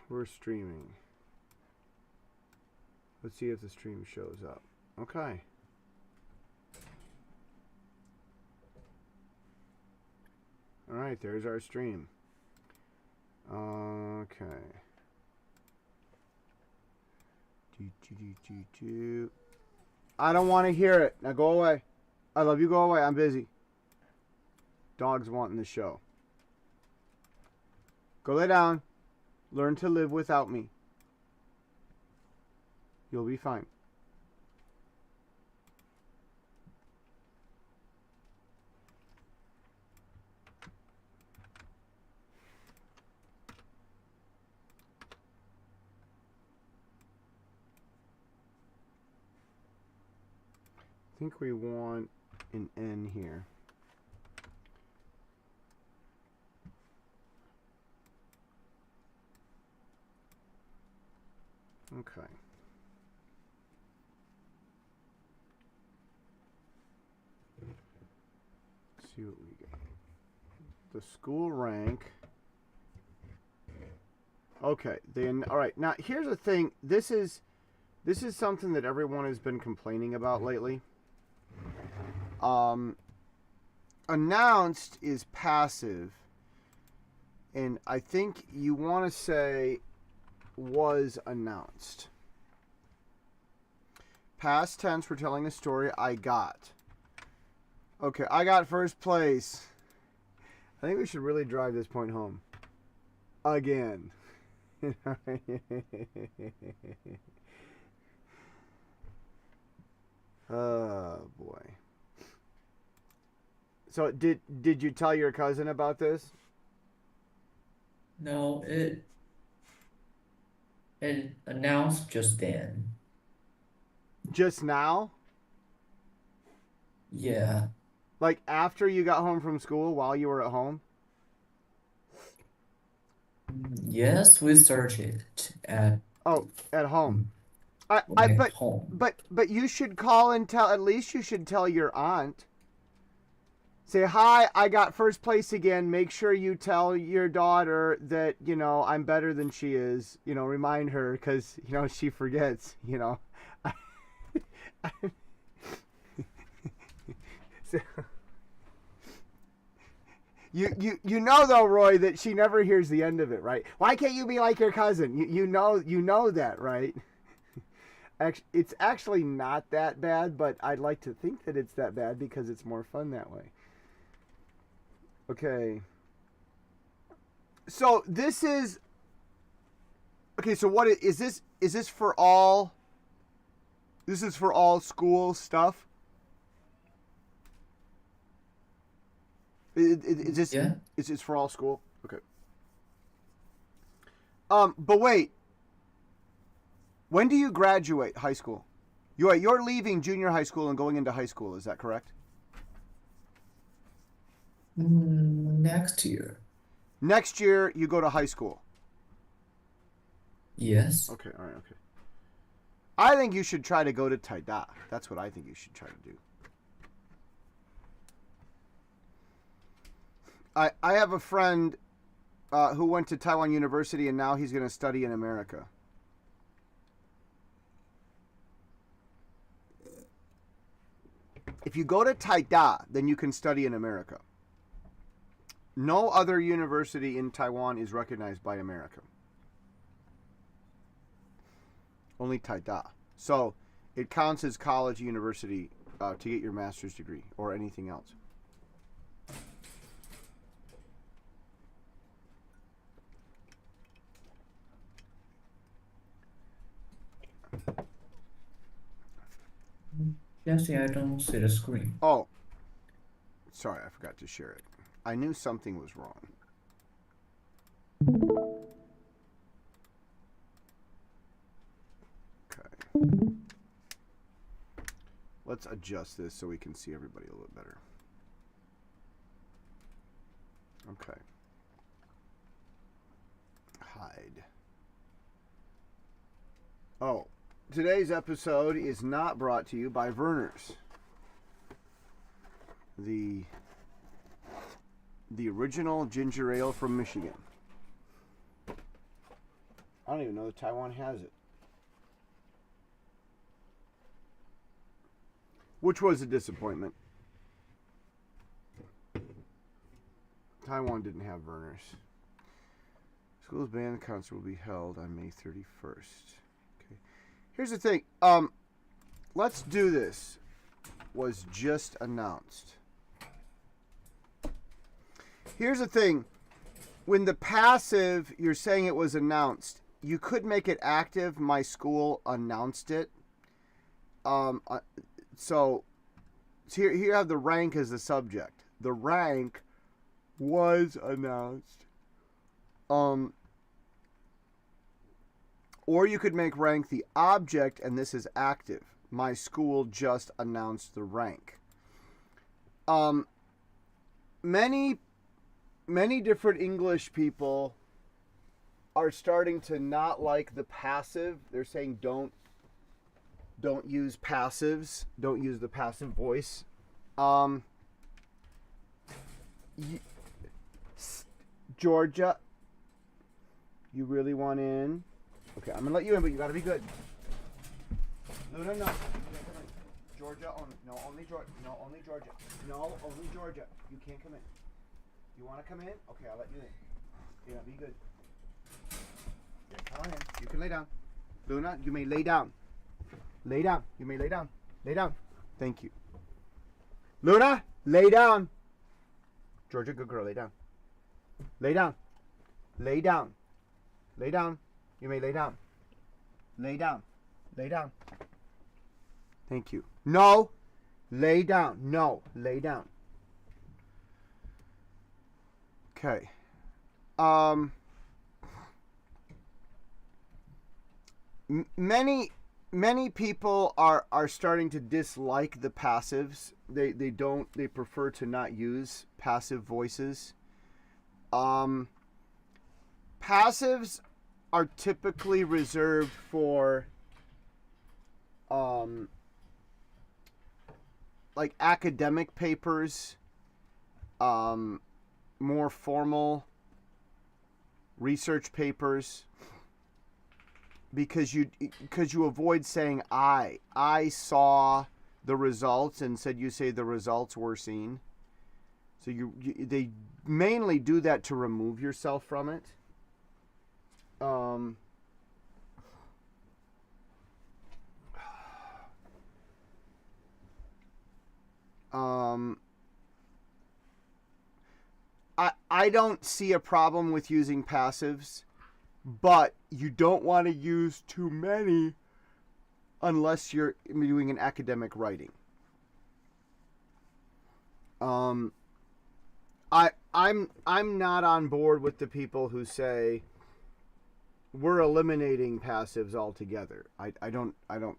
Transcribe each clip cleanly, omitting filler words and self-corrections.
We're streaming. Let's see if the stream shows up. Okay. All right, there's our stream. Okay. I don't want to hear it. Now go away. I love you. Go away. I'm busy. Dog's wanting the show. Go lay down. Learn to live without me. You'll be fine. I think we want an N here. Okay. Let's see what we got. The school rank. Okay. Then all right. Now here's the thing. This is something that everyone has been complaining about lately. Announced is passive, and I think you want to say was announced. Past tense, we're telling a story. I got. Okay, I got first place. I think we should really drive this point home. Again. Oh boy. So did you tell your cousin about this? No, it announced just then. Just now? Yeah. Like after you got home from school while you were at home? Yes, we searched it Oh, at home. I at home. but you should call and tell, at least you should tell your aunt. Say, "Hi, I got first place again. Make sure you tell your daughter that, I'm better than she is. Remind her cuz, she forgets, So, you know though, Roy, that she never hears the end of it, right? Why can't you be like your cousin? You know that, right? It's actually not that bad, but I'd like to think that it's that bad because it's more fun that way. Okay. So this is okay. So what is this? Is this for all? This is for all school stuff. Is this Yeah. is this for all school? Okay. But wait. When do you graduate high school? You're leaving junior high school and going into high school. Is that correct? Next year. Next year you go to high school. Yes. Okay. All right. Okay. I think you should try to go to Taida. That's what I think you should try to do. I have a friend who went to Taiwan University and now he's going to study in America. If you go to Taida, then you can study in America. No other university in Taiwan is recognized by America. Only Taida. So it counts as college, university to get your master's degree or anything else. Jesse, I don't see the screen. Oh, sorry, I forgot to share it. I knew something was wrong. Okay. Let's adjust this so we can see everybody a little better. Okay. Hide. Oh, today's episode is not brought to you by Verner's. The original ginger ale from Michigan. I don't even know that Taiwan has it. Which was a disappointment. Taiwan didn't have Verners. School's band concert will be held on May 31st. Okay. Here's the thing. Let's do this. Was just announced. Here's the thing. When the passive, you're saying it was announced, you could make it active. My school announced it. So here you have the rank as the subject. The rank was announced. Or you could make rank the object, and this is active. My school just announced the rank. Many different English people are starting to not like the passive. They're saying don't use passives. Don't use the passive voice. Georgia, you really want in? Okay, I'm gonna let you in, but you gotta be good. Luna, no. Georgia only. No, only Georgia. No, only Georgia. No, only Georgia. You can't come in. You want to come in? Okay, I'll let you in. Yeah, be good. Yeah, come on in. You can lay down. Luna, you may lay down. Lay down. You may lay down. Lay down. Thank you. Luna, lay down. Georgia, good girl. Lay down. Lay down. Lay down. Lay down. You may lay down. Lay down. Lay down. Thank you. No. Lay down. No. Lay down. Okay. Many people are starting to dislike the passives. They prefer to not use passive voices. Passives are typically reserved for like academic papers, more formal research papers, because you avoid saying I saw the results, and you say the results were seen. So they mainly do that to remove yourself from it. I don't see a problem with using passives, but you don't want to use too many unless you're doing an academic writing. I'm not on board with the people who say we're eliminating passives altogether. I don't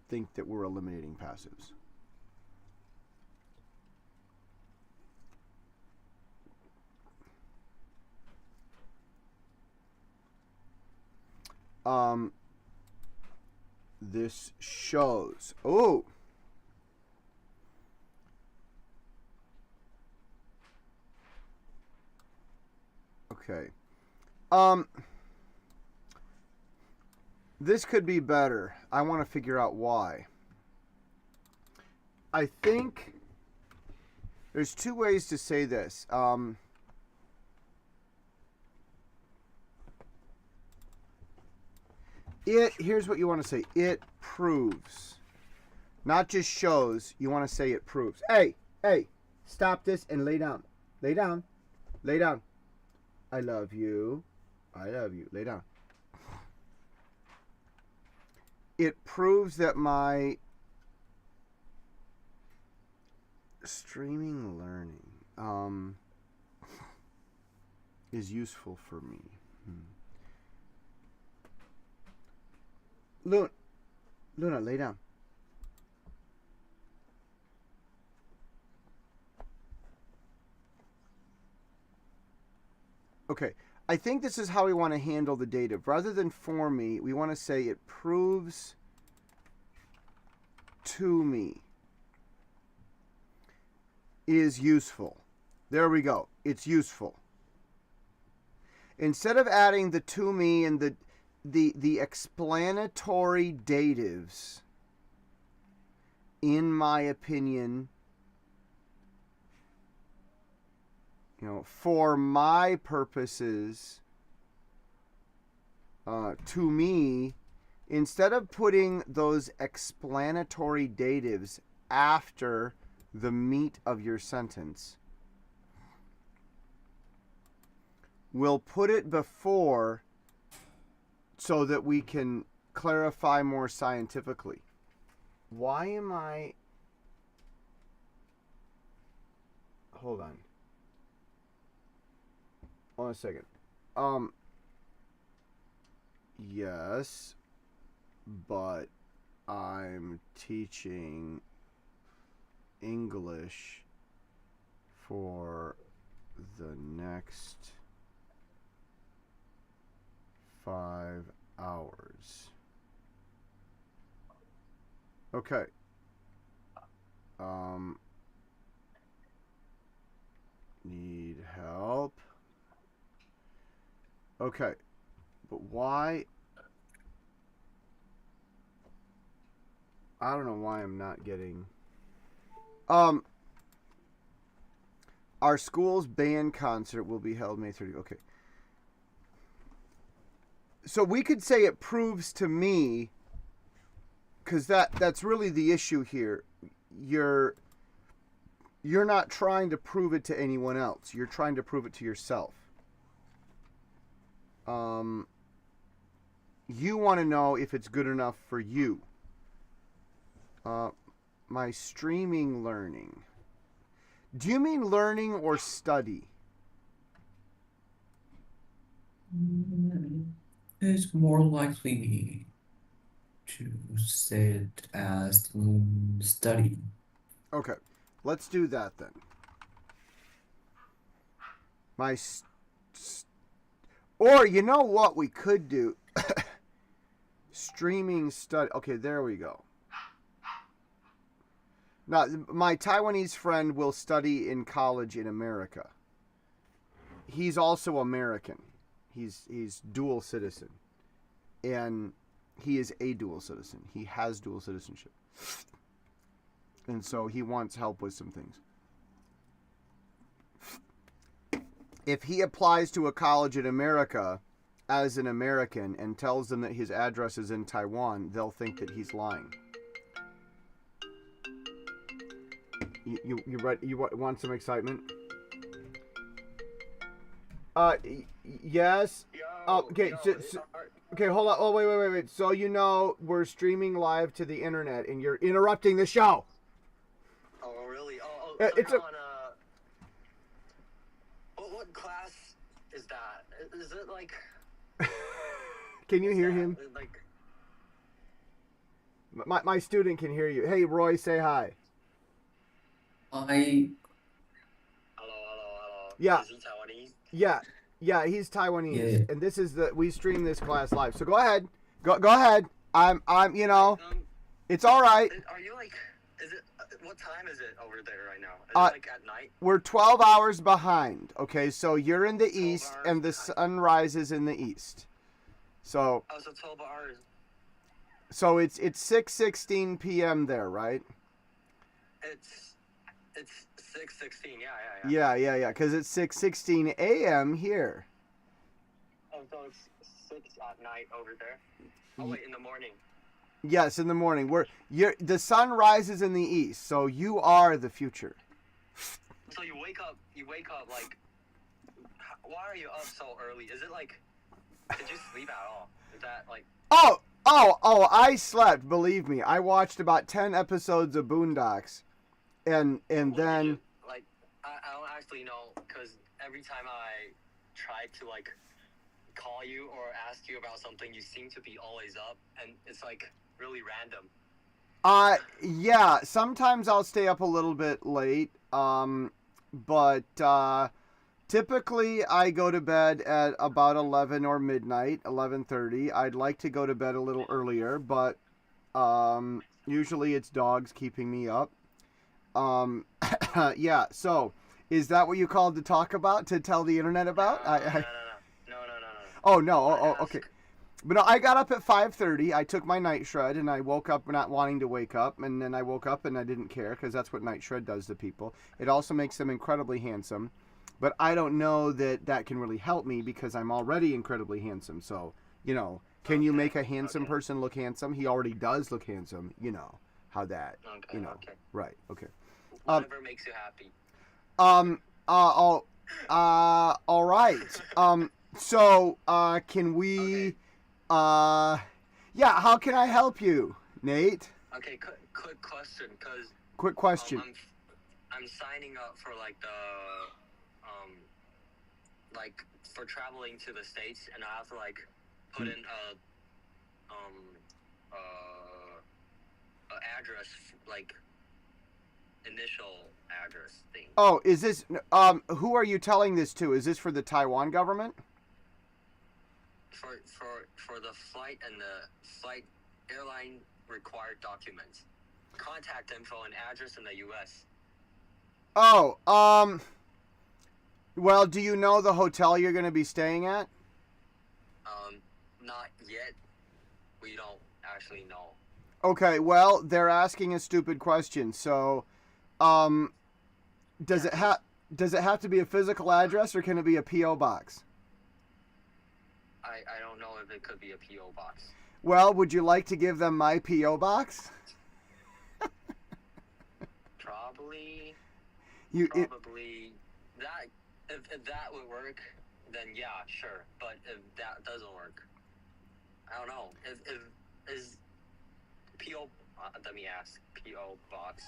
think that we're eliminating passives. This shows. Oh. Okay. This could be better. I want to figure out why. I think there's two ways to say this. Here's what you want to say. It proves. Not just shows. You want to say it proves. Hey, stop this and lay down. Lay down. Lay down. I love you. I love you. Lay down. It proves that my streaming learning is useful for me. Luna, lay down. Okay, I think this is how we want to handle the dative. Rather than for me, we want to say it proves to me is useful. There we go. It's useful. Instead of adding the to me and the explanatory datives, in my opinion, for my purposes, to me, instead of putting those explanatory datives after the meat of your sentence, we'll put it before so that we can clarify more scientifically. Why am I... Hold on. One second. Yes, but I'm teaching English for the next 5 hours. Okay. Need help. Okay. But why? I don't know why I'm not getting... Our school's band concert will be held May 30th. Okay. So we could say it proves to me, because that's really the issue here. You're not trying to prove it to anyone else. You're trying to prove it to yourself. You want to know if it's good enough for you. My streaming learning. Do you mean learning or study? It's more likely to say it as study. Okay, let's do that then. Or you know what we could do? Streaming study. Okay, there we go. Now, my Taiwanese friend will study in college in America. He's also American. He's dual citizen. And he is a dual citizen. He has dual citizenship. And so he wants help with some things. If he applies to a college in America as an American and tells them that his address is in Taiwan, they'll think that he's lying. You want some excitement? Yes. Okay. Okay. Hold on. Oh, wait. So we're streaming live to the internet, and you're interrupting the show. Oh, really? So It's you're on what class is that? Is it like? Can you hear him? Like. My student can hear you. Hey, Roy, say hi. I Hello. Yeah. Is he Taiwanese? Yeah, he's Taiwanese, Yeah. and this is we stream this class live. So go ahead, go ahead. I'm it's all right. Are you like? Is it? What time is it over there right now? Is Uh, it like at night? We're 12 hours behind. Okay, so you're in the 12 east, hours and the behind. sun rises in the east. So Oh, so 12 hours. it's 6:16 p.m. there, right? It's 6:16. Yeah. Yeah. Because it's 6:16 a.m. here. Oh, so it's 6 at night over there. Oh wait, in the morning. Yes, in the morning. The sun rises in the east, so you are the future. So you wake up like. Why are you up so early? Is it like? Did you sleep at all? Is that like? Oh! I slept. Believe me, I watched about 10 episodes of Boondocks, and What did then you, like I don't actually know, because every time I try to like call you or ask you about something, you seem to be always up, and it's like really random. Yeah. Sometimes I'll stay up a little bit late. But typically I go to bed at about 11 or midnight, 11:30. I'd like to go to bed a little earlier, but usually it's dogs keeping me up. Yeah. So, is that what you called to talk about? To tell the internet about? No. Oh no. I wanna Okay. ask, But no, I got up at 5:30. I took my night shred, and I woke up not wanting to wake up, and then I woke up and I didn't care because that's what night shred does to people. It also makes them incredibly handsome, but I don't know that that can really help me because I'm already incredibly handsome. So, can you Okay, make a handsome okay. person look handsome? He already does look handsome. You know how that. Okay, okay. Right. Okay. Whatever makes you happy. Um. Oh. All right. So. Can we? Okay. Yeah. How can I help you, Nate? Okay, quick question, cause Quick question. I'm signing up for like the like for traveling to the States, and I have to like put in a address, like initial address thing. Oh, is this? Who are you telling this to? Is this for the Taiwan government? For the flight and the flight airline required documents, contact info and address in the U.S. Oh. Well, do you know the hotel you're going to be staying at? Not yet. We don't actually know. Okay. Well, they're asking a stupid question. So, does it have to be a physical address or can it be a PO box? I don't know if it could be a PO box. Well, would you like to give them my PO box? Probably It, that if that would work, then yeah, sure. But if that doesn't work, I don't know. If is PO let me ask, PO box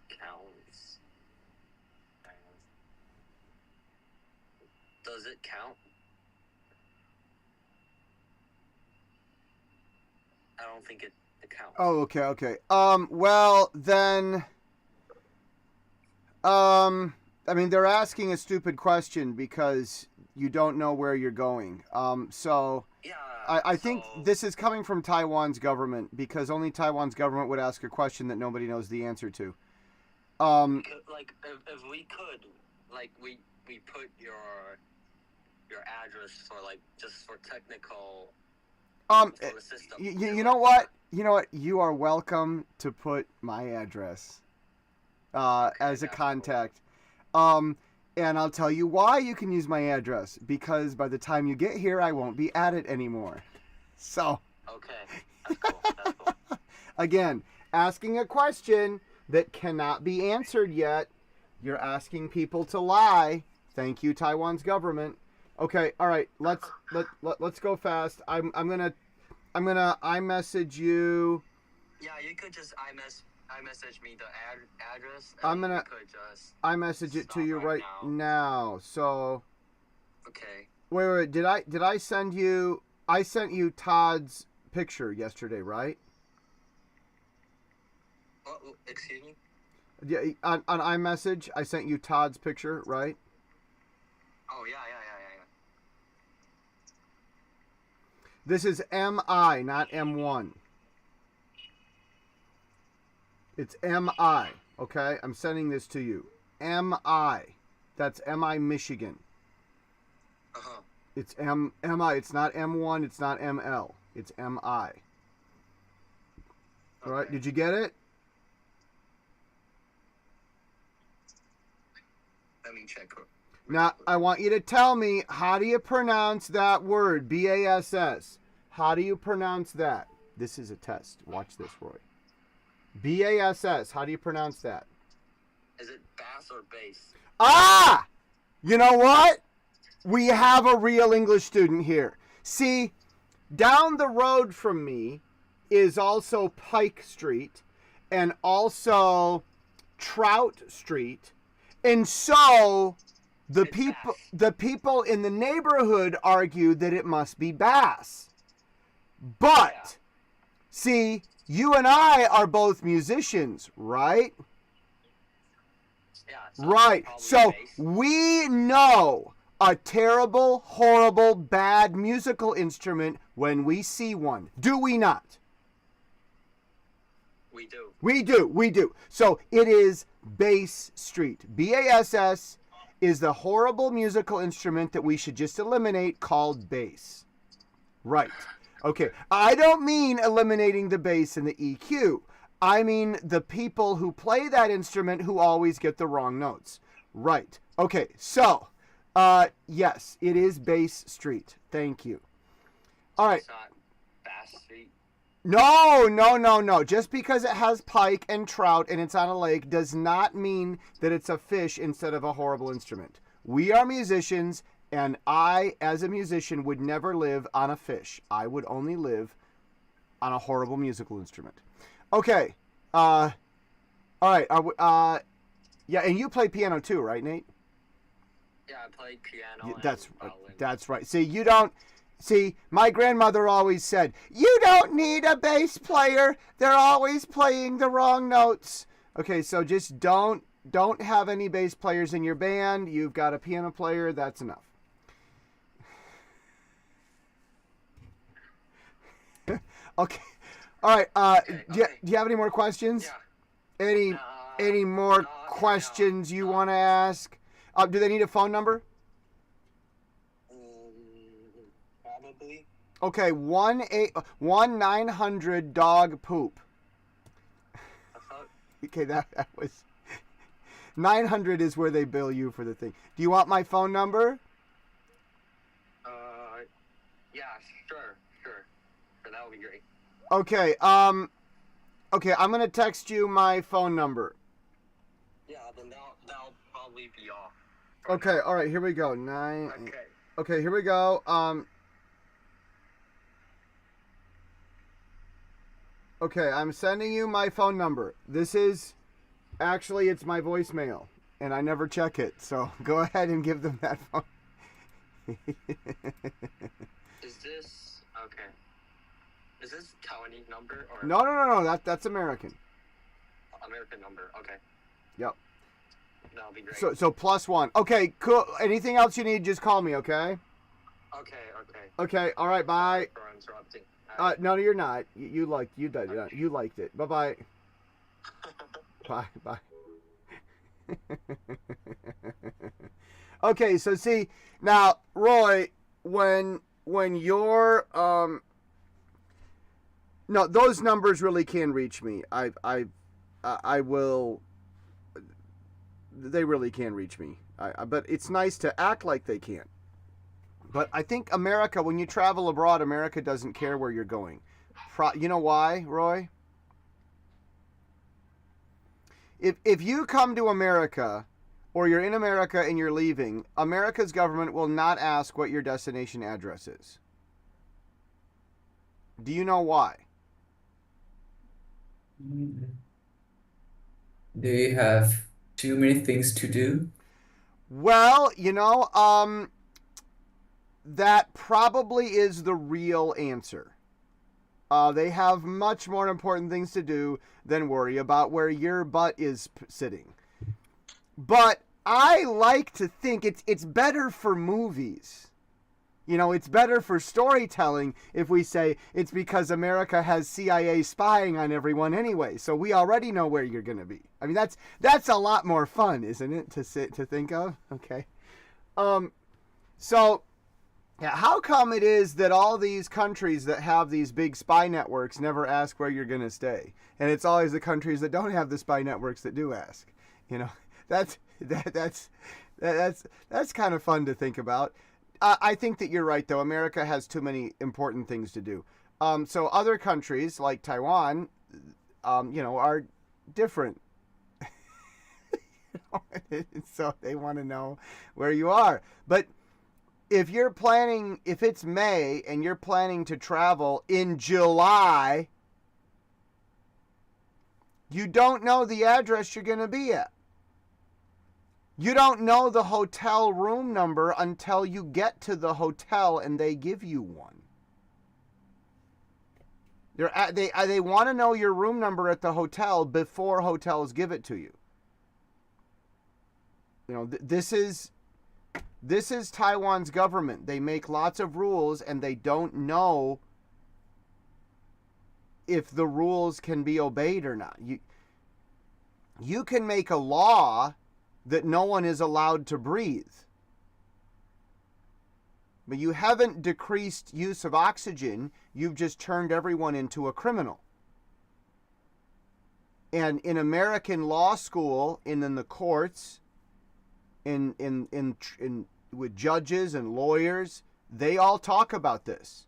counts. Does it count? I don't think it counts. Oh, okay. Well, then, I mean, they're asking a stupid question because you don't know where you're going. So Yeah. I think so- this is coming from Taiwan's government because only Taiwan's government would ask a question that nobody knows the answer to. Like if we could, like we put your address for like just for technical for the system. You know what? You know what? You are welcome to put my address as a that's contact. And I'll tell you why you can use my address. Because by the time you get here, I won't be at it anymore. So, Okay, that's cool. That's cool. again, asking a question that cannot be answered yet. You're asking people to lie. Thank you, Taiwan's government. Okay, all right. Let's go fast. I'm gonna iMessage you. Yeah, you could just iMessage me the address. And I'm gonna you could just iMessage it to stop you right now. So Okay. wait. Did I send you? I sent you Todd's picture yesterday, right? What? Excuse me. Yeah, on iMessage, I sent you Todd's picture, right? Oh yeah. This is MI, not M1. It's MI, okay? I'm sending this to you. MI. That's MI Michigan. It's MI. It's not M1. It's not ML. It's MI. All right. Okay. Did you get it? Let me check. Now, I want you to tell me, how do you pronounce that word? BASS. How do you pronounce that? This is a test. Watch this, Roy. BASS. How do you pronounce that? Is it bass or bass? Ah! You know what? We have a real English student here. See, down the road from me is also Pike Street and also Trout Street. And so the people in the neighborhood argue that it must be Bass. But Yeah. see, you and I are both musicians, right? Yeah. Right. probably So bass. we know a terrible, horrible, bad musical instrument when we see one. Do we not? We do. We do. So it is Bass Street. BASS is the horrible musical instrument that we should just eliminate called bass. Right. Okay. I don't mean eliminating the bass and the EQ. I mean the people who play that instrument who always get the wrong notes. Right. Okay. So, yes, it is Bass Street. Thank you. All right. It's not Bass Street. No. Just because it has pike and trout and it's on a lake does not mean that it's a fish instead of a horrible instrument. We are musicians, and I, as a musician, would never live on a fish. I would only live on a horrible musical instrument. Okay. All right. Yeah, and you play piano too, right, Nate? Yeah, I played piano. That's right. See, my grandmother always said, "You don't need a bass player. They're always playing the wrong notes." Okay, so just don't have any bass players in your band. You've got a piano player. That's enough. Okay. All right. Okay. Do you have any more questions? Yeah. Any more no, questions you no. want to ask? Do they need a phone number? Probably. Okay, 1-900 dog poop. I thought. Okay, that was 900 is where they bill you for the thing. Do you want my phone number? Yeah, sure. That would be great. Okay, okay, I'm gonna text you my phone number. Yeah, then that'll probably be off. Okay, all right, here we go. Okay, here we go. Okay, I'm sending you my phone number. This is actually it's my voicemail, and I never check it. So go ahead and give them that phone. Is this okay? Is this Taiwanese number or No. That's American. American number? Okay. Yep. That'll be great. So +1. Okay, cool. Anything else you need, just call me, okay? Okay. Okay, all right, bye. For interrupting. No, you're not. You liked it. Bye-bye. Bye. Okay, so see, now, Roy, when you're no, those numbers really can reach me. I will. They really can reach me. But it's nice to act like they can. But I think America, when you travel abroad, America doesn't care where you're going. You know why, Roy? If you come to America, or you're in America and you're leaving, America's government will not ask what your destination address is. Do you know why? They have too many things to do. Well, that probably is the real answer. They have much more important things to do than worry about where your butt is sitting. But I like to think it's better for movies. It's better for storytelling if we say it's because America has CIA spying on everyone anyway, so we already know where you're going to be. I mean, that's a lot more fun, isn't it, to think of? Okay. So, yeah, how come it is that all these countries that have these big spy networks never ask where you're going to stay? And it's always the countries that don't have the spy networks that do ask. That's kind of fun to think about. I think that you're right, though. America has too many important things to do. So other countries like Taiwan, are different. So they want to know where you are. But if it's May and you're planning to travel in July, you don't know the address you're going to be at. You don't know the hotel room number until you get to the hotel and they give you one. They want to know your room number at the hotel before hotels give it to you. This is Taiwan's government. They make lots of rules and they don't know if the rules can be obeyed or not. You can make a law that no one is allowed to breathe. But you haven't decreased use of oxygen. You've just turned everyone into a criminal. And in American law school, and in the courts, in with judges and lawyers, they all talk about this.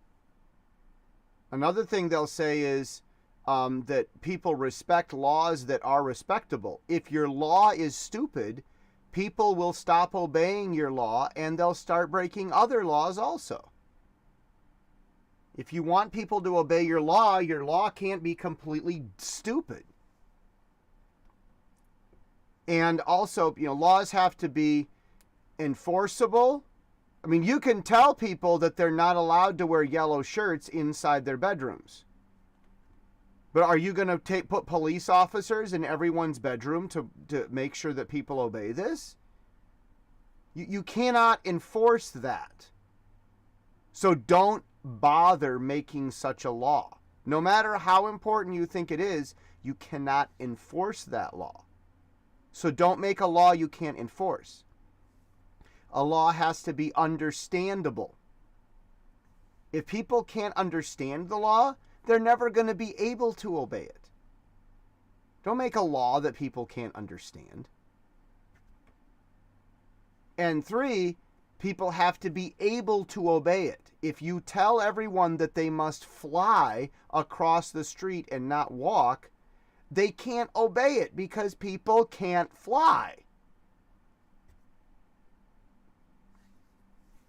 Another thing they'll say is that people respect laws that are respectable. If your law is stupid, people will stop obeying your law and they'll start breaking other laws also. If you want people to obey your law can't be completely stupid. And also, laws have to be enforceable. I mean, you can tell people that they're not allowed to wear yellow shirts inside their bedrooms. But are you going to put police officers in everyone's bedroom to make sure that people obey this? You cannot enforce that. So don't bother making such a law. No matter how important you think it is, you cannot enforce that law. So don't make a law you can't enforce. A law has to be understandable. If people can't understand the law, they're never going to be able to obey it. Don't make a law that people can't understand. And 3, people have to be able to obey it. If you tell everyone that they must fly across the street and not walk, they can't obey it because people can't fly.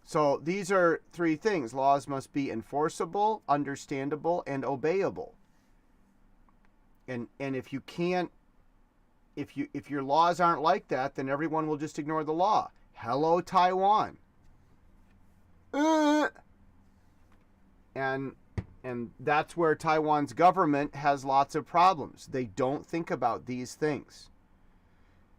So these are 3 things. Laws must be enforceable, understandable, and obeyable. And if you can't, if your laws aren't like that, then everyone will just ignore the law. Hello, Taiwan. And that's where Taiwan's government has lots of problems. They don't think about these things.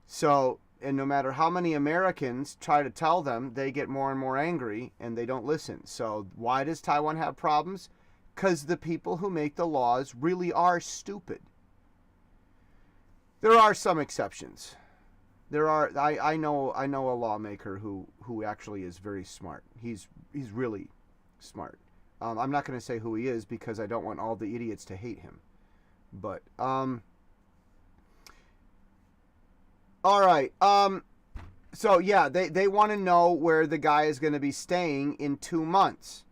So, and no matter how many Americans try to tell them, they get more and more angry and they don't listen. So why does Taiwan have problems? Because the people who make the laws really are stupid. There are some exceptions. I know a lawmaker who actually is very smart. He's really smart. I'm not going to say who he is because I don't want all the idiots to hate him. But all right. So yeah, they want to know where the guy is going to be staying in 2 months.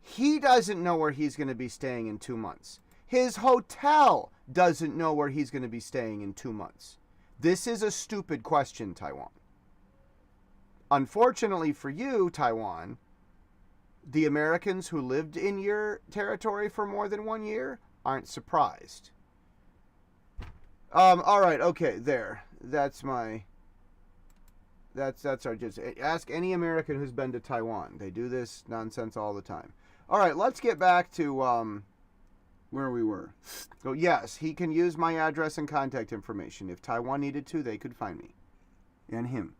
He doesn't know where he's going to be staying in 2 months. His hotel doesn't know where he's going to be staying in 2 months. This is a stupid question, Taiwan. Unfortunately for you, Taiwan, the Americans who lived in your territory for more than 1 year aren't surprised. All right, okay, there. That's our just ask any American who's been to Taiwan. They do this nonsense all the time. All right, let's get back to where we were. So yes, he can use my address and contact information. If Taiwan needed to, they could find me and him.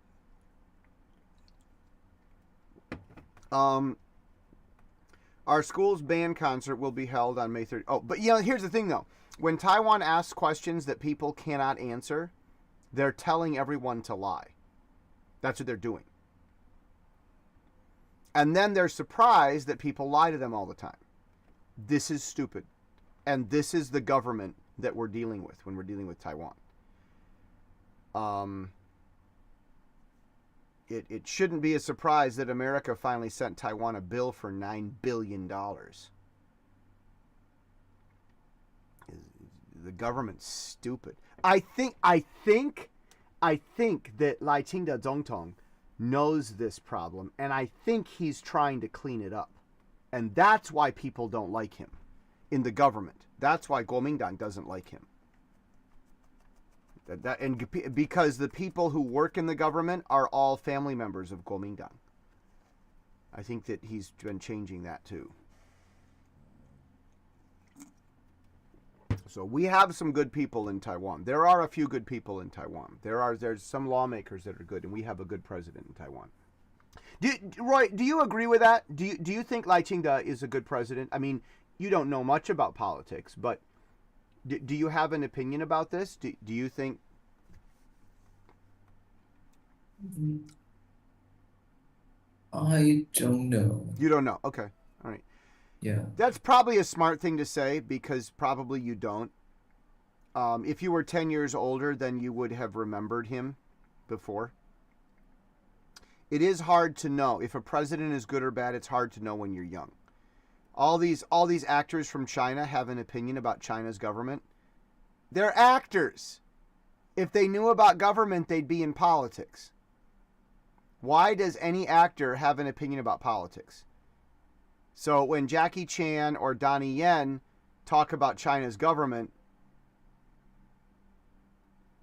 Our school's band concert will be held on May 30th. Oh, but here's the thing though. When Taiwan asks questions that people cannot answer, they're telling everyone to lie. That's what they're doing. And then they're surprised that people lie to them all the time. This is stupid. And this is the government that we're dealing with when we're dealing with Taiwan. It shouldn't be a surprise that America finally sent Taiwan a bill for $9 billion. The government's stupid. I think that Lai Ching-te Zongtong knows this problem, and I think he's trying to clean it up. And that's why people don't like him in the government. That's why Kuomintang doesn't like him. Because the people who work in the government are all family members of Kuomintang. I think that he's been changing that too. So we have some good people in Taiwan. There are a few good people in Taiwan. There's some lawmakers that are good, and we have a good president in Taiwan. Roy, do you agree with that? Do you think Lai Ching-te is a good president? I mean, you don't know much about politics, but do you have an opinion about this? Do you think? I don't know. You don't know. Okay. All right. Yeah. That's probably a smart thing to say because probably you don't. If you were 10 years older, then you would have remembered him before. It is hard to know. If a president is good or bad, it's hard to know when you're young. All these actors from China have an opinion about China's government. They're actors. If they knew about government, they'd be in politics. Why does any actor have an opinion about politics? So when Jackie Chan or Donnie Yen talk about China's government,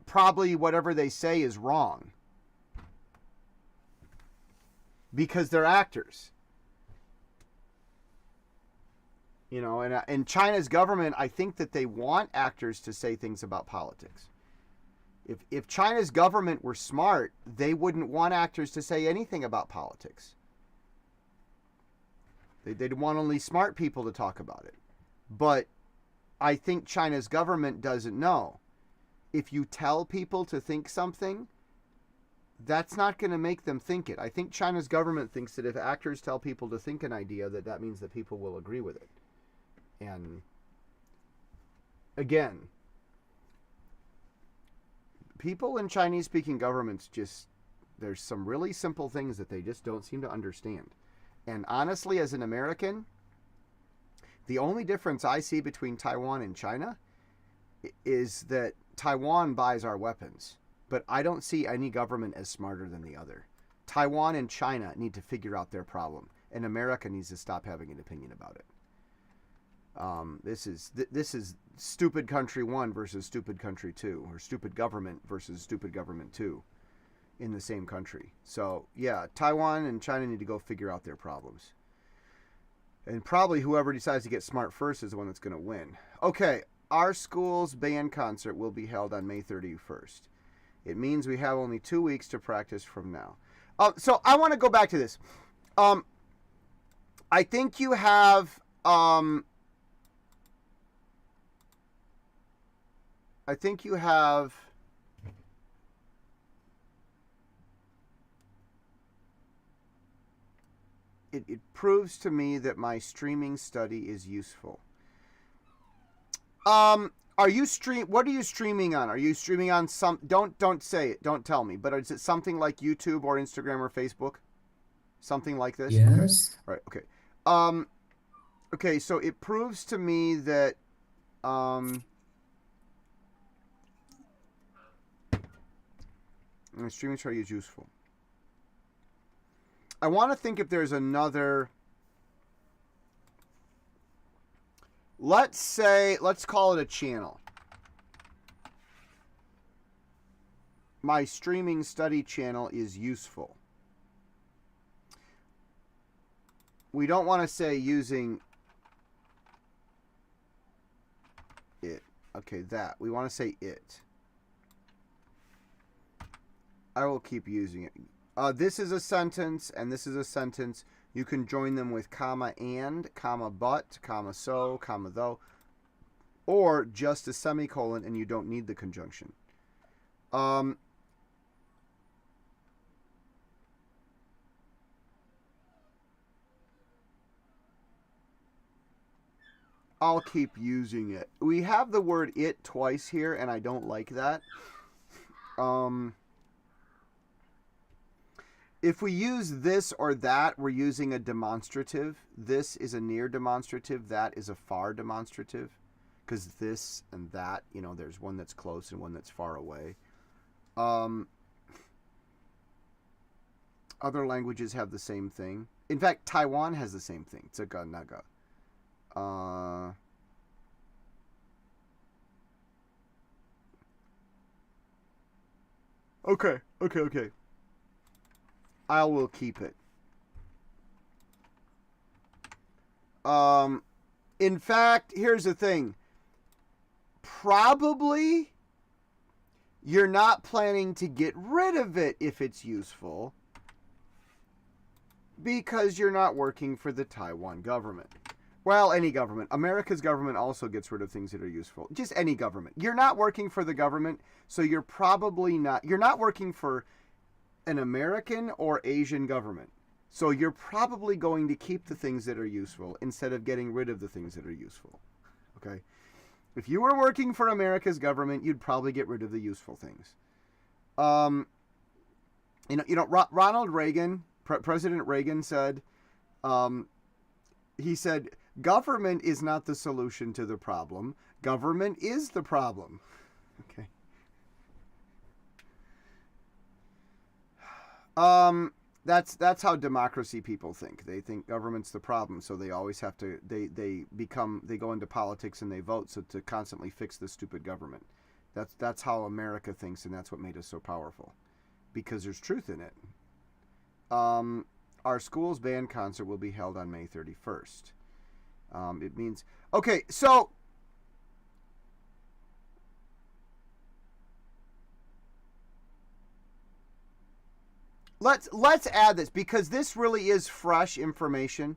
probably whatever they say is wrong. Because they're actors. You know, and China's government, I think that they want actors to say things about politics. If China's government were smart, they wouldn't want actors to say anything about politics. They'd want only smart people to talk about it. But I think China's government doesn't know. If you tell people to think something, that's not going to make them think it. I think China's government thinks that if actors tell people to think an idea, that means that people will agree with it. And again, people in Chinese-speaking governments there's some really simple things that they just don't seem to understand. And honestly, as an American, the only difference I see between Taiwan and China is that Taiwan buys our weapons, but I don't see any government as smarter than the other. Taiwan and China need to figure out their problem, and America needs to stop having an opinion about it. This is stupid country 1 versus stupid country 2, or stupid government versus stupid government 2 in the same country. So yeah, Taiwan and China need to go figure out their problems. And probably whoever decides to get smart first is the one that's going to win. Okay, our school's band concert will be held on May 31st. It means we have only 2 weeks to practice from now. So I want to go back to this. I think you have... It proves to me that my streaming study is useful. What are you streaming on? Are you streaming on some... Don't say it. Don't tell me. But is it something like YouTube or Instagram or Facebook? Something like this? Yes. Okay. All right. Okay. Okay. So it proves to me that my streaming study is useful. I want to think if there's another... Let's call it a channel. My streaming study channel is useful. We don't want to say using it. Okay, that. We want to say it. I will keep using it. This is a sentence, and this is a sentence. You can join them with comma and, comma but, comma so, comma though, or just a semicolon, and you don't need the conjunction. I'll keep using it. We have the word it twice here, and I don't like that. If we use this or that, we're using a demonstrative. This is a near demonstrative. That is a far demonstrative. Because this and that, you know, there's one that's close and one that's far away. Other languages have the same thing. In fact, Taiwan has the same thing. Tsuga naga. Okay. I will keep it. In fact, here's the thing. Probably you're not planning to get rid of it if it's useful because you're not working for the Taiwan government. Well, any government. America's government also gets rid of things that are useful. Just any government. You're not working for the government, so you're probably not... You're not working for an American or Asian government. So you're probably going to keep the things that are useful instead of getting rid of the things that are useful. Okay? If you were working for America's government, you'd probably get rid of the useful things. Ronald Reagan, President Reagan said, he said, government is not the solution to the problem. Government is the problem. Okay. That's how democracy people think. They think government's the problem, so they always have to they go into politics and they vote so to constantly fix the stupid government. That's how America thinks, and that's what made us so powerful, because there's truth in it. Our school's band concert will be held on May 31st. It means okay, so let's add this, because this really is fresh information.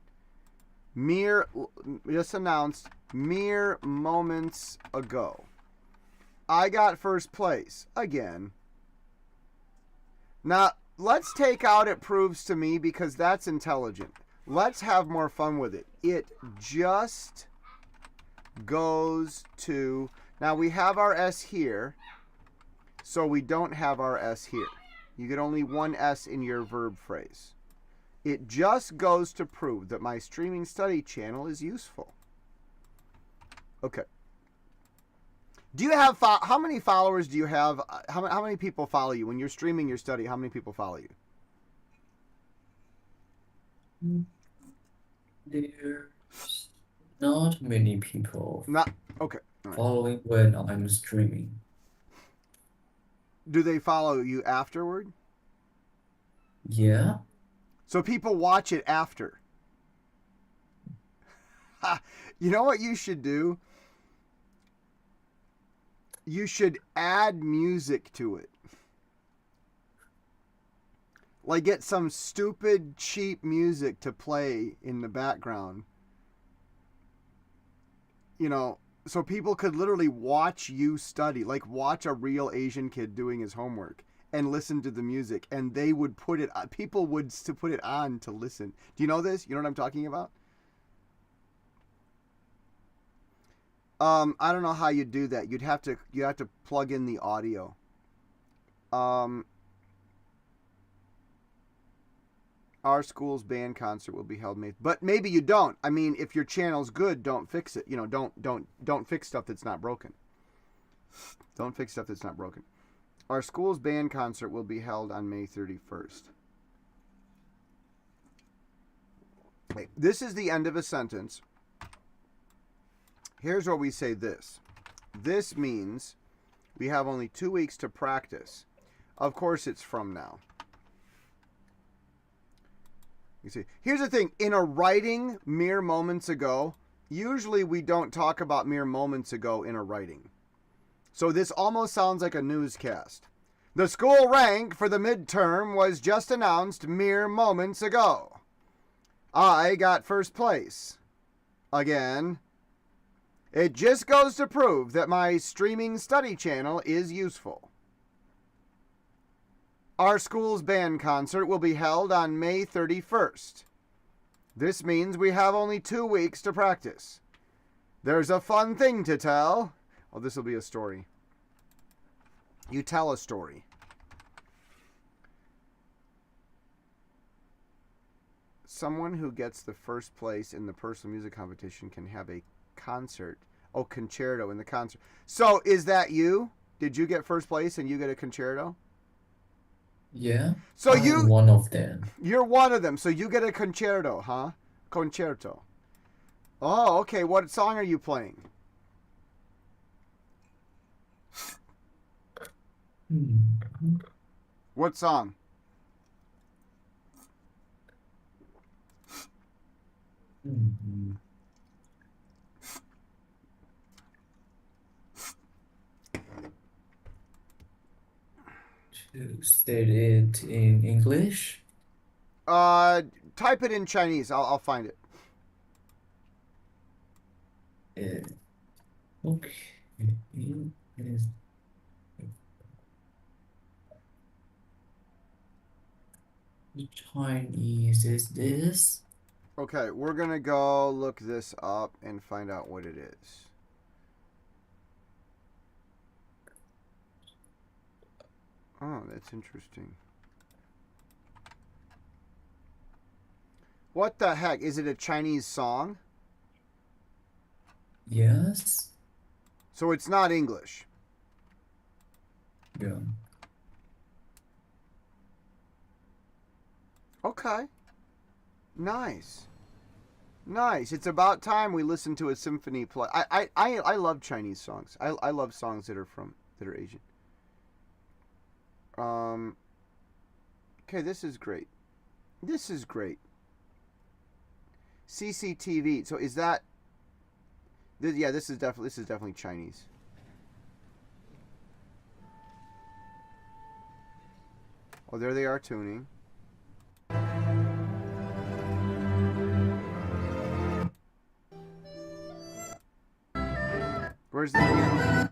Just announced mere moments ago. I got first place again. Now, let's take out "it proves to me," because that's intelligent. Let's have more fun with it. It just goes to... Now, we have our S here, so we don't have our S here. You get only one S in your verb phrase. It just goes to prove that my streaming study channel is useful. Okay. Do you have... how many followers do you have? How many people follow you? When you're streaming your study, how many people follow you? There's not many people Not... Okay. All right. following when I'm streaming. Do they follow you afterward? Yeah. So people watch it after. You know what you should do? You should add music to it. Like, get some stupid, cheap music to play in the background. You know, so people could literally watch you study. Like, watch a real Asian kid doing his homework and listen to the music. And they would put it... people would put it on to listen. Do you know this? You know what I'm talking about? I don't know how you do that. You have to plug in the audio. Our school's band concert will be held May, but maybe you don't. I mean, if your channel's good, don't fix it. You know, don't fix stuff that's not broken. Don't fix stuff that's not broken. Our school's band concert will be held on May 31st. Wait, this is the end of a sentence. Here's where we say this. This means we have only 2 weeks to practice. Of course, it's from now. You see, here's the thing. In a writing mere moments ago, usually we don't talk about mere moments ago in a writing. So this almost sounds like a newscast. The school rank for the midterm was just announced mere moments ago. I got first place. Again. It just goes to prove that my streaming study channel is useful. Our school's band concert will be held on May 31st. This means we have only 2 weeks to practice. There's a fun thing to tell. Oh, this will be a story. You tell a story. Someone who gets the first place in the personal music competition can have a concert. Oh, concerto in the concert. So, is that you? Did you get first place and you get a concerto? Yeah. So I'm one of them. You're one of them. So you get a concerto, huh? Concerto. Oh, okay. What song are you playing? What song? To state it in English? Type it in Chinese. I'll find it. Okay. Chinese is this? Okay, we're gonna go look this up and find out what it is. Oh, that's interesting. What the heck? Is it a Chinese song? Yes. So it's not English. Yeah. Okay. Nice. Nice. It's about time we listen to a symphony play. I love Chinese songs. I love songs that are Asian. Okay, this is great. This is great. CCTV. So is that yeah, this is definitely Chinese. Oh, there they are tuning. Where's the piano?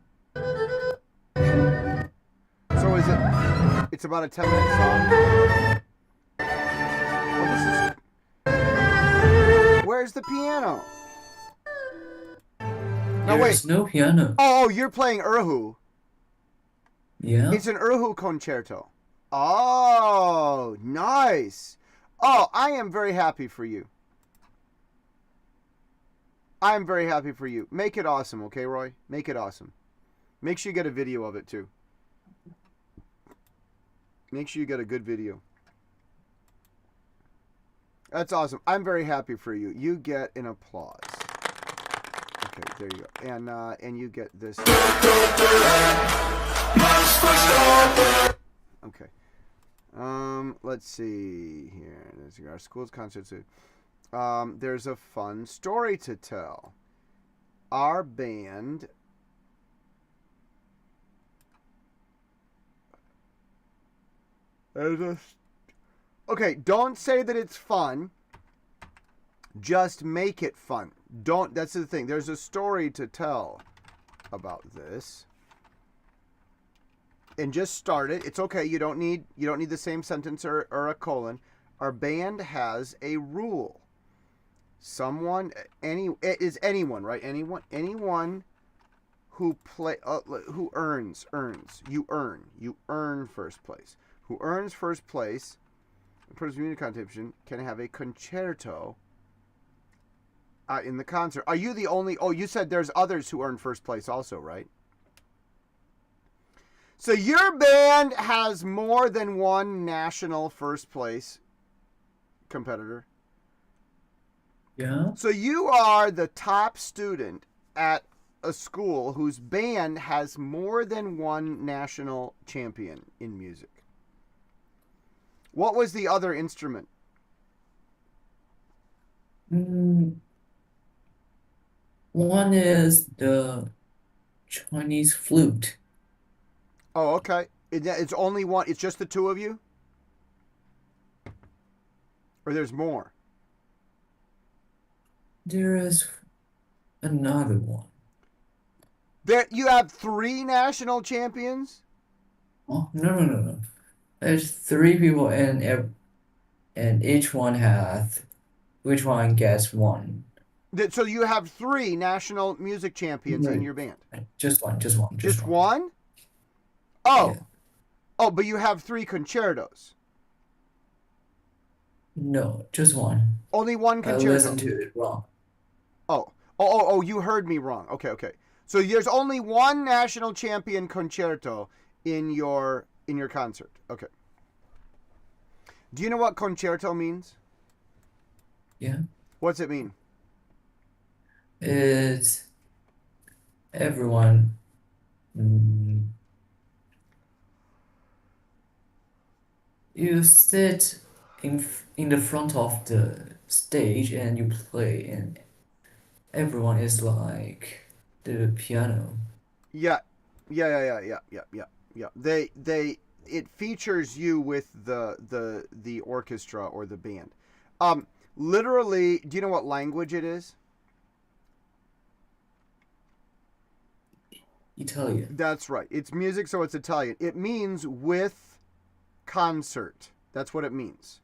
So is it? It's about a 10-minute song. Well, this is. Where's the piano? No, wait. There's no piano. Oh, you're playing Erhu. Yeah. It's an Erhu concerto. Oh, nice. Oh, I am very happy for you. I am very happy for you. Make it awesome, okay, Roy? Make it awesome. Make sure you get a video of it, too. Make sure you get a good video. That's awesome. I'm very happy for you. You get an applause. Okay, there you go. And you get this. Okay. Let's see here. There's our school's concert. There's a fun story to tell. Our band. Okay, don't say that it's fun. Just make it fun. That's the thing. There's a story to tell about this. And just start it. It's okay. You don't need the same sentence or a colon. Our band has a rule. Anyone, right? Anyone who who earns. You earn first place. Who earns first place in Pursuit Music Competition can have a concerto in the concert. Are you the only? Oh, you said there's others who earn first place also, right? So your band has more than one national first place competitor. Yeah. So you are the top student at a school whose band has more than one national champion in music. What was the other instrument? One is the Chinese flute. Oh, okay. It's only one. It's just the two of you? Or there's more? There is another one. There, you have 3 national champions? Oh, no. There's 3 people and each one gets one. So you have 3 national music champions in your band? Just one. Just one? Oh. Yeah. Oh, but you have 3 concertos. No, just one. Only one I concerto. listened to it wrong. Oh, you heard me wrong. Okay. So there's only one national champion concerto in your concert. Okay. Do you know what concerto means? Yeah. What's it mean? It's everyone. You sit in the front of the stage and you play, and everyone is like the piano. Yeah. It features you with the orchestra or the band. Literally, do you know what language it is? Italian. That's right. It's music, so it's Italian. It means with concert. That's what it means.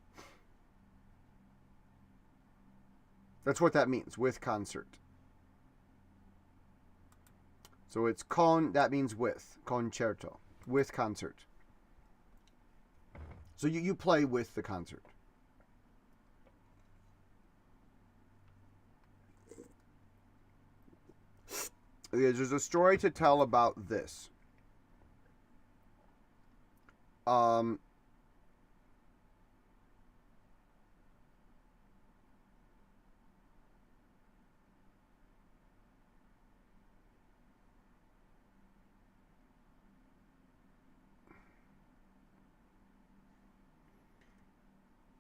That's what that means, with concert. So it's con, that means with, concerto, with concert. So you play with the concert. There's a story to tell about this.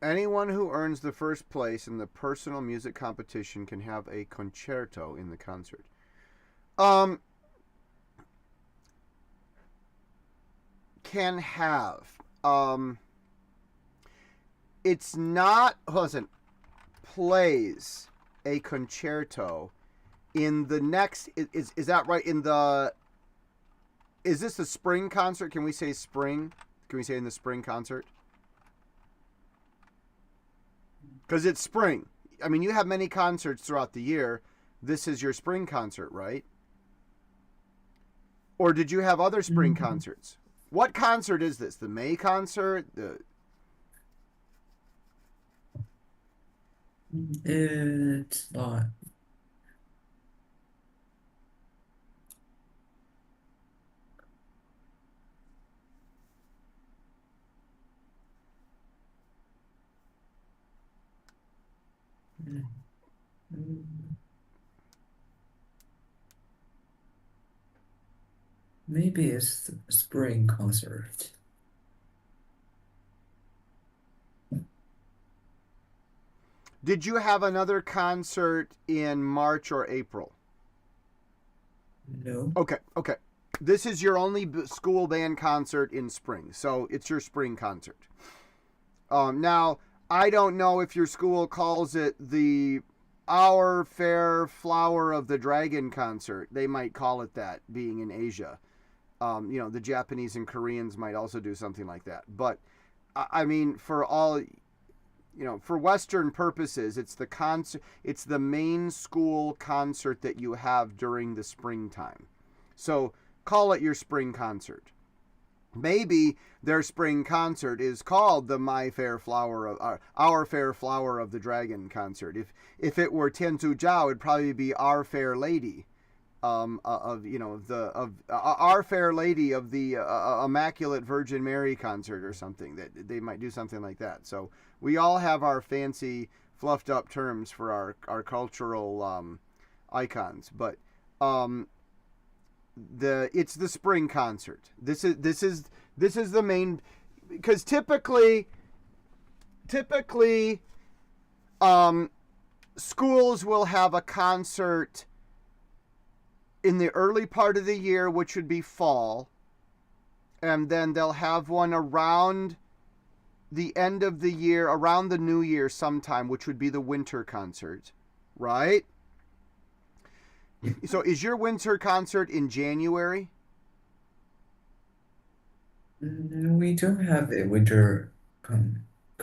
Anyone who earns the first place in the personal music competition can have a concerto in the concert. Can have. It's not, listen, plays a concerto in the next, is that right? In the, is this a spring concert? Can we say spring? Can we say in the spring concert? Because it's spring. I mean, you have many concerts throughout the year. This is your spring concert, right? Or did you have other spring concerts? What concert is this? The May concert? It's not. Maybe it's the spring concert. Did you have another concert in March or April? No. Okay. This is your only school band concert in spring, so it's your spring concert. Now, I don't know if your school calls it the Our Fair Flower of the Dragon concert. They might call it that, being in Asia. The Japanese and Koreans might also do something like that. But, I mean, for all, for Western purposes, it's the concert. It's the main school concert that you have during the springtime. So call it your spring concert. Maybe their spring concert is called the Our Fair Flower of the Dragon concert. If it were Tianzu Jiao, it'd probably be Our Fair Lady, Our Fair Lady of the Immaculate Virgin Mary concert or something. That they might do something like that. So we all have our fancy fluffed up terms for our cultural icons, but it's the spring concert. This is the main, because typically schools will have a concert in the early part of the year, which would be fall, and then they'll have one around the end of the year, around the new year sometime, which would be the winter concert, right? So is your winter concert in January? We don't have a winter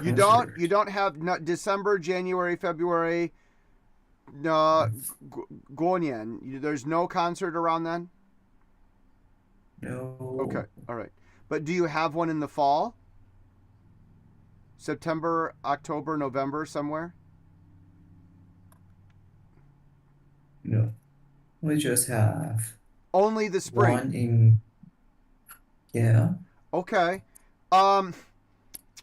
You concert. don't have December, January, February, Guonian. There's no concert around then? No. Okay, all right. But do you have one in the fall? September, October, November, somewhere? No. We just have Only the spring. one in, yeah. Okay.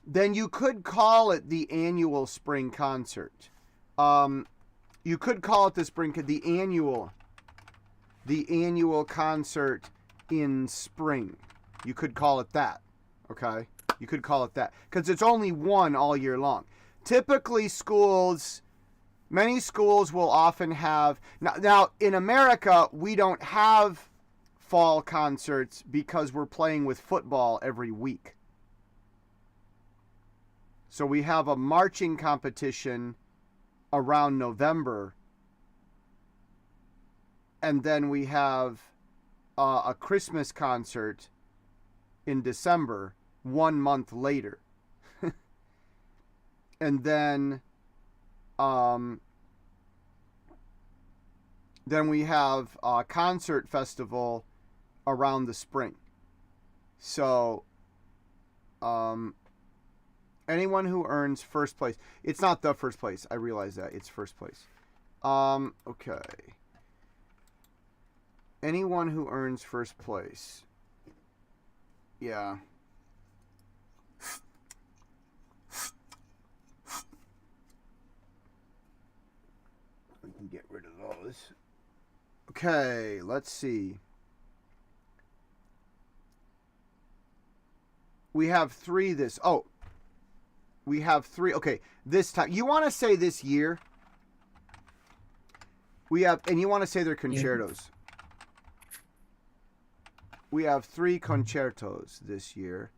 Then you could call it the annual spring concert. You could call it the annual concert in spring. You could call it that. Okay? You could call it that. Because it's only one all year long. Typically many schools will often have, now in America, we don't have fall concerts because we're playing with football every week. So we have a marching competition around November, and then we have a Christmas concert in December, 1 month later. And then Then we have a concert festival around the spring. So, anyone who earns first place. It's not the first place. I realize that. It's first place. Okay. Anyone who earns first place. Yeah. We can get rid of those. Okay, let's see. We have 3 this. Oh. We have 3. Okay, this time. You want to say this year? We have, and you want to say they're concertos. We have 3 concertos this year.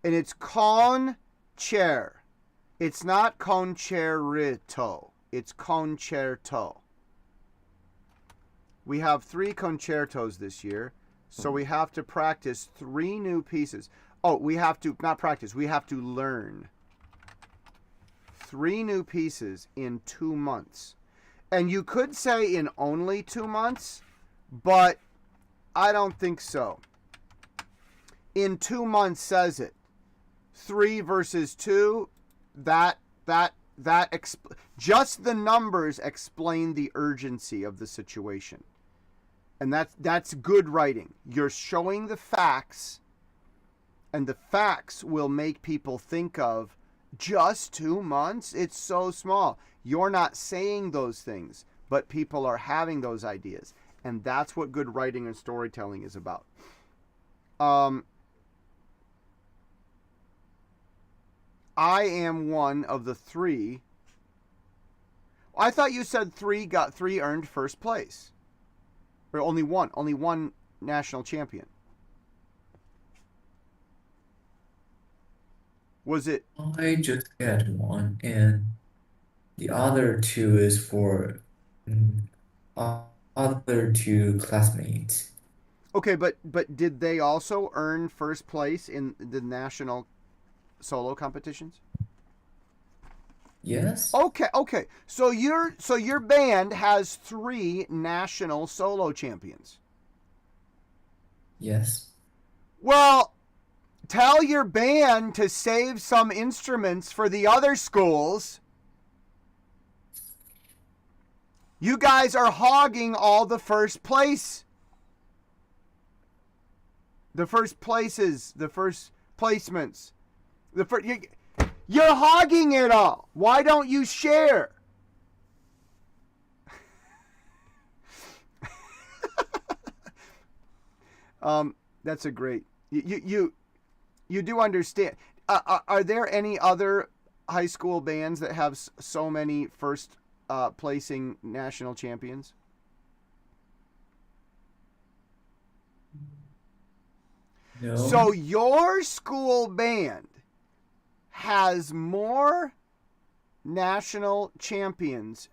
And it's concer. It's not concerto. It's concerto. We have 3 concertos this year. So we have to practice 3 new pieces. Oh, we have to, not practice, we have to learn 3 new pieces in 2 months. And you could say in only 2 months, but I don't think so. In 2 months says it. 3 versus 2, just the numbers explain the urgency of the situation. And that's good writing. You're showing the facts, and the facts will make people think of just 2 months. It's so small. You're not saying those things, but people are having those ideas. And that's what good writing and storytelling is about. I am one of the 3. I thought you said 3 earned first place. Or only one national champion. Was it? I just get 1, and the other 2 is for other 2 classmates. Okay, but did they also earn first place in the national solo competitions? Yes? Okay. So your band has 3 national solo champions. Yes. Well, tell your band to save some instruments for the other schools. You guys are hogging all the first place. The first places, the first placements. You're hogging it all. Why don't you share? That's a great. You do understand. Are there any other high school bands that have so many first placing national champions? No. So your school band has more national champions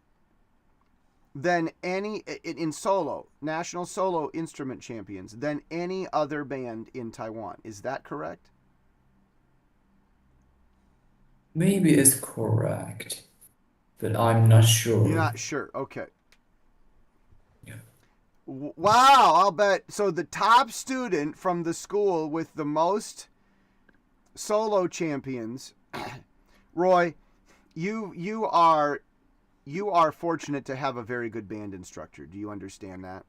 than any in solo, national solo instrument champions than any other band in Taiwan. Is that correct? Maybe it's correct, but I'm not sure. You're not sure. Okay. Yeah. Wow, I'll bet. So the top student from the school with the most solo champions, Roy, you are fortunate to have a very good band instructor. Do you understand that?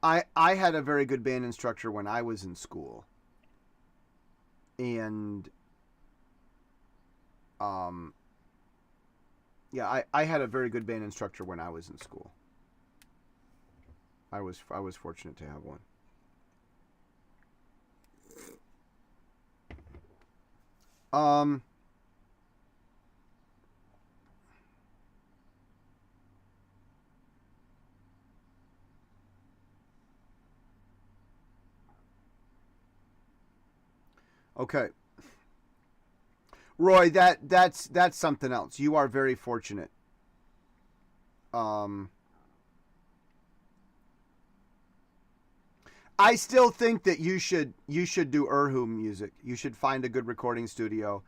I had a very good band instructor when I was in school. And yeah, I had a very good band instructor when I was in school. I was fortunate to have one. Okay. Roy, that's something else. You are very fortunate. I still think that you should do Erhu music. You should find a good recording studio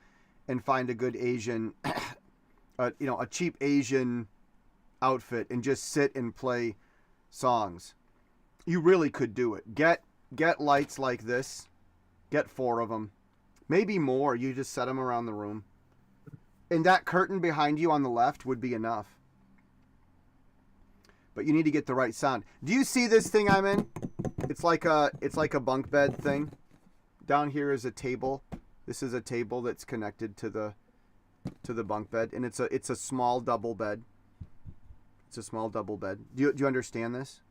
and find a good Asian a cheap Asian outfit and just sit and play songs. You really could do it. Get lights like this. Get 4 of them. Maybe more. You just set them around the room. And that curtain behind you on the left would be enough. But you need to get the right sound. Do you see this thing I'm in? It's like a bunk bed thing. Down here is a table. This is a table that's connected to the bunk bed, and it's a small double bed. It's a small double bed. Do you understand this?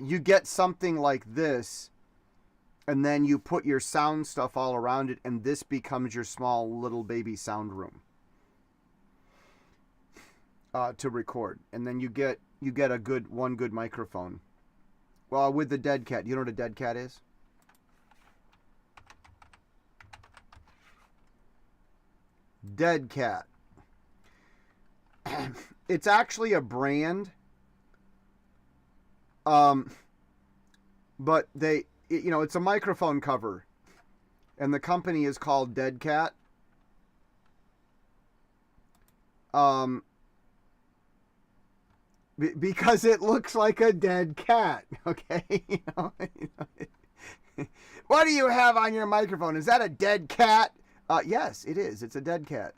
You get something like this, and then you put your sound stuff all around it, and this becomes your small little baby sound room to record. And then you get one good microphone. Well, with the Dead Cat, you know what a Dead Cat is? Dead Cat. It's actually a brand. But it's a microphone cover, and the company is called Dead Cat. Because it looks like a dead cat. Okay, What do you have on your microphone? Is that a dead cat? Yes, it is. It's a dead cat.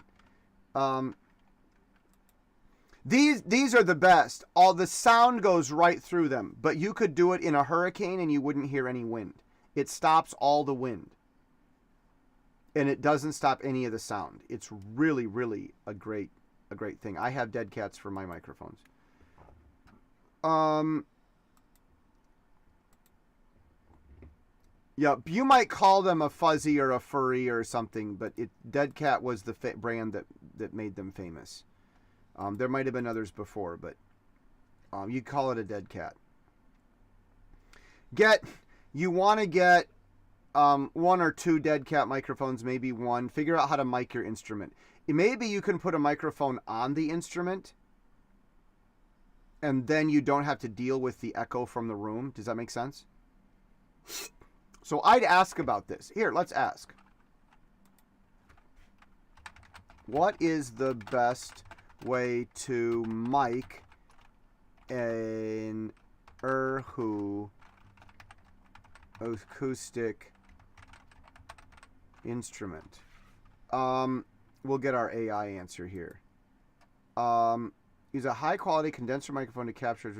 These are the best. All the sound goes right through them, but you could do it in a hurricane and you wouldn't hear any wind. It stops all the wind, and it doesn't stop any of the sound. It's really, really a great thing. I have Dead Cats for my microphones. Yeah, you might call them a fuzzy or a furry or something, but Dead Cat was the brand that made them famous. There might have been others before, but you call it a Dead Cat. You want to get 1 or 2 Dead Cat microphones, maybe 1. Figure out how to mic your instrument. Maybe you can put a microphone on the instrument, and then you don't have to deal with the echo from the room. Does that make sense? So I'd ask about this. Here, let's ask. What is the best way to mic an Erhu acoustic instrument? We'll get our AI answer here. Use a high quality condenser microphone to capture.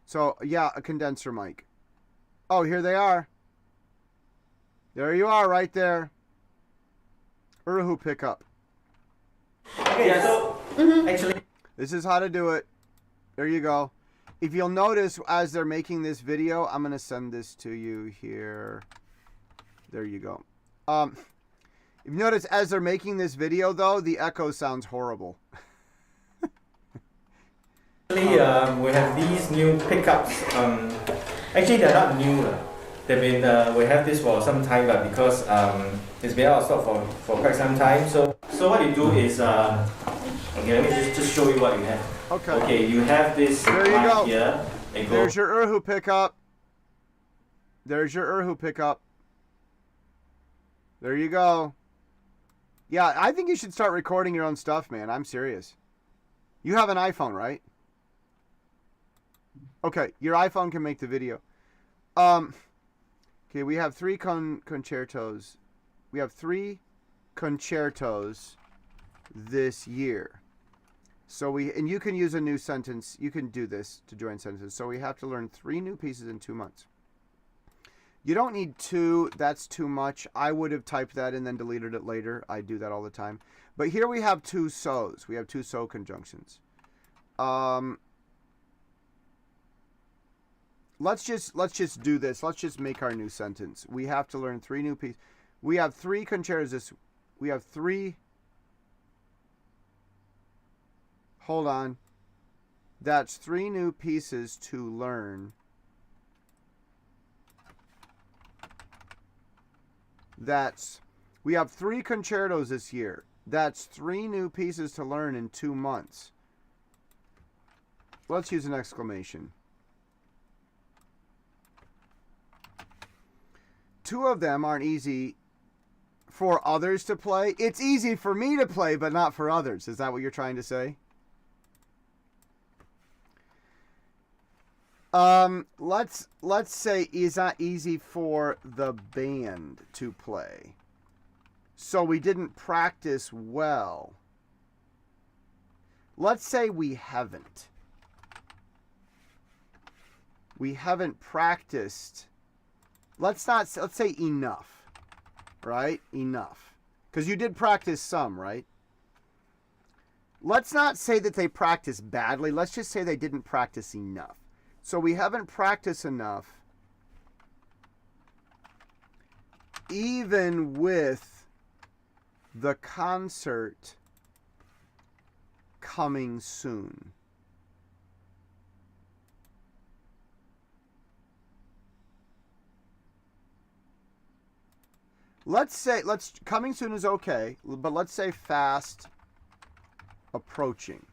So yeah, a condenser mic. Oh, here they are. There you are, right there. Erhu pickup. Okay, so actually, this is how to do it. There you go. If you'll notice, as they're making this video, I'm going to send this to you here. There you go. If you notice, as they're making this video, though, the echo sounds horrible. we have these new pickups. Actually, they're not new. They've been we have this for some time, but because it's been out of stock for quite some time. So what you do is okay, let me just show you what you have. Okay. Okay, you have this There you go. here. There's your Erhu pickup. There's your Erhu pickup. There you go. Yeah, I think you should start recording your own stuff, man. I'm serious. You have an iPhone, right? Okay, your iPhone can make the video. Okay, we have 3 concertos. We have 3 concertos this year. And you can use a new sentence. You can do this to join sentences. So we have to learn 3 new pieces in 2 months. You don't need 2. That's too much. I would have typed that and then deleted it later. I do that all the time. But here we have 2 so's. We have 2 so conjunctions. Let's just do this. Let's just make our new sentence. We have to learn 3 new pieces. We have 3 concertos. We have 3. Hold on. That's 3 new pieces to learn. We have 3 concertos this year. That's 3 new pieces to learn in 2 months. Let's use an exclamation. 2 of them aren't easy for others to play. It's easy for me to play, but not for others. Is that what you're trying to say? Let's say it's not easy for the band to play. So we didn't practice well. Let's say we haven't. We haven't practiced. Let's say enough. Right? Enough. Because you did practice some, right? Let's not say that they practiced badly. Let's just say they didn't practice enough. So we haven't practiced enough, even with the concert coming soon. Coming soon is okay, but let's say fast approaching.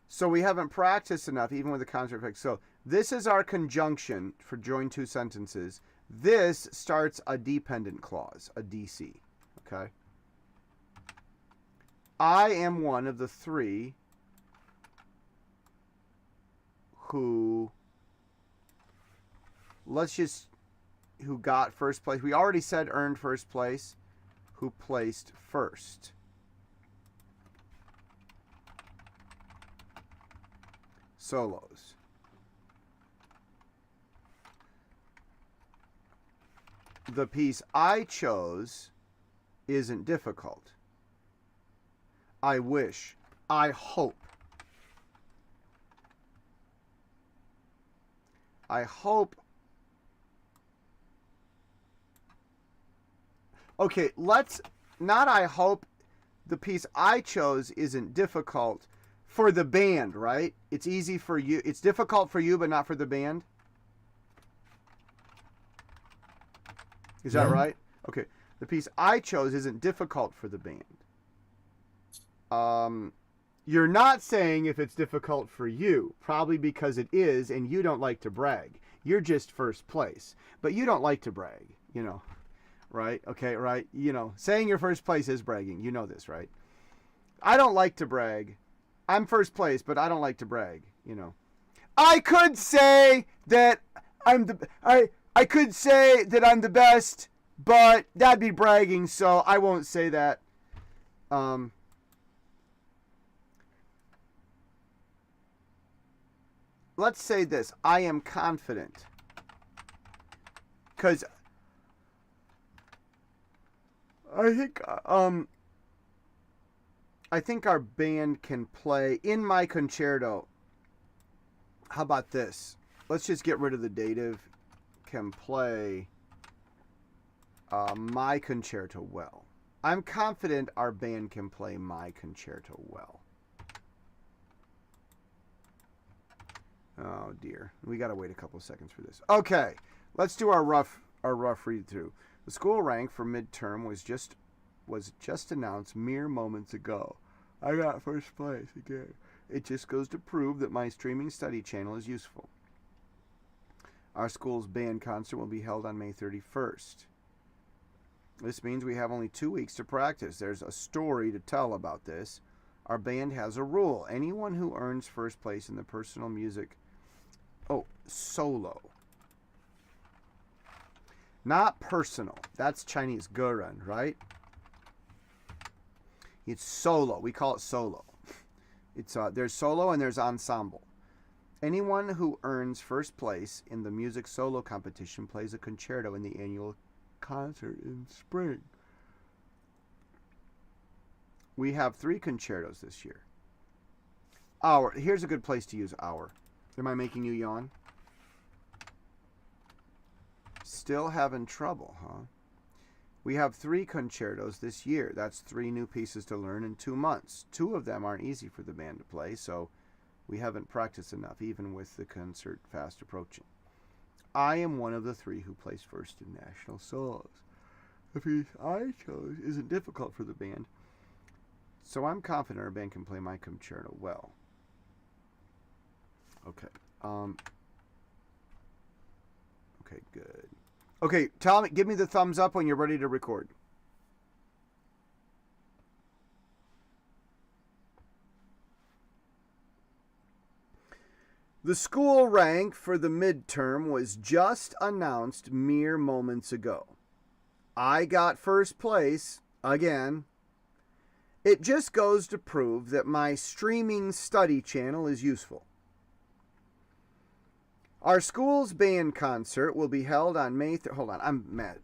So we haven't practiced enough, even with the concert effect. So this is our conjunction for join two sentences. This starts a dependent clause, a DC. Okay? I am one of the three who got first place. We already said earned first place. Who placed first. Solos. The piece I chose isn't difficult. I wish. I hope. I hope. Okay, I hope the piece I chose isn't difficult. For the band, right? It's easy for you. It's difficult for you, but not for the band. Is that right? Okay. The piece I chose isn't difficult for the band. You're not saying if it's difficult for you, probably because it is, and you don't like to brag. You're just first place, but you don't like to brag, right? Okay, right? Saying you're first place is bragging. You know this, right? I don't like to brag. I'm first place, but I don't like to brag, I could say that I could say that I'm the best, but that'd be bragging, so I won't say that. Let's say this. I am confident. Because I think our band can play in my concerto. How about this? Let's just get rid of the dative. Can play my concerto well. I'm confident our band can play my concerto well. Oh dear. We gotta wait a couple of seconds for this. Okay, let's do our rough read through. The school rank for midterm was just announced mere moments ago. I got first place again. It just goes to prove that my streaming study channel is useful. Our school's band concert will be held on May 31st. This means we have only 2 weeks to practice. There's a story to tell about this. Our band has a rule. Anyone who earns first place in the personal music... solo. Not personal. That's Chinese geran, right? It's solo. We call it solo. It's there's solo and there's ensemble. Anyone who earns first place in the music solo competition plays a concerto in the annual concert in spring. We have 3 concertos this year. Here's a good place to use our. Am I making you yawn? Still having trouble, huh? We have 3 concertos this year. That's 3 new pieces to learn in 2 months. 2 of them aren't easy for the band to play, so we haven't practiced enough, even with the concert fast approaching. I am one of the 3 who placed first in national solos. The piece I chose isn't difficult for the band, so I'm confident our band can play my concerto well. Okay. Okay, good. Okay, give me the thumbs up when you're ready to record. The school rank for the midterm was just announced mere moments ago. I got first place again. It just goes to prove that my streaming study channel is useful. Our school's band concert will be held on May. Hold on, I'm mad.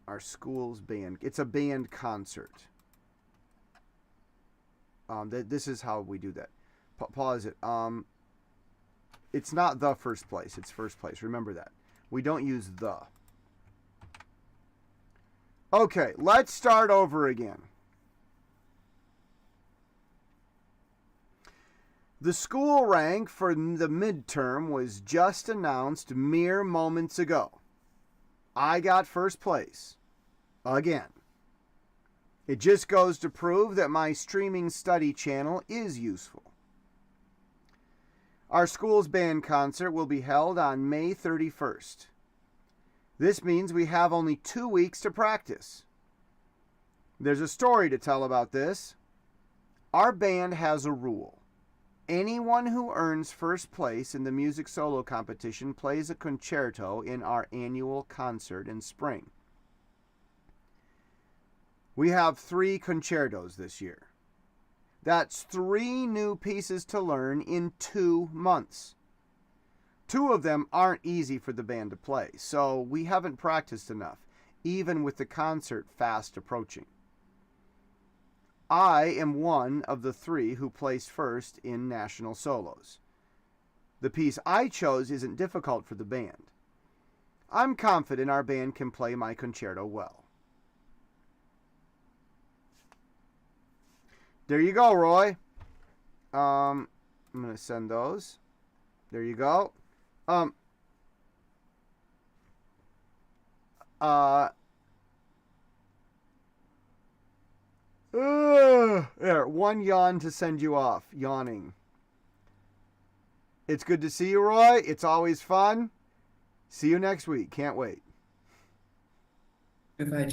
Our school's band. It's a band concert. This is how we do that. Pause it. It's not the first place. It's first place. Remember that. We don't use the. Okay, let's start over again. The school rank for the midterm was just announced mere moments ago. I got first place. Again. It just goes to prove that my streaming study channel is useful. Our school's band concert will be held on May 31st. This means we have only 2 weeks to practice. There's a story to tell about this. Our band has a rule. Anyone who earns first place in the music solo competition plays a concerto in our annual concert in spring. We have 3 concertos this year. That's 3 new pieces to learn in 2 months. 2 of them aren't easy for the band to play, so we haven't practiced enough, even with the concert fast approaching. I am one of the 3 who placed first in national solos. The piece I chose isn't difficult for the band. I'm confident our band can play my concerto well. There you go, Roy. I'm going to send those. There you go. There, 1 yawn to send you off. Yawning. It's good to see you, Roy. It's always fun. See you next week. Can't wait. Goodbye,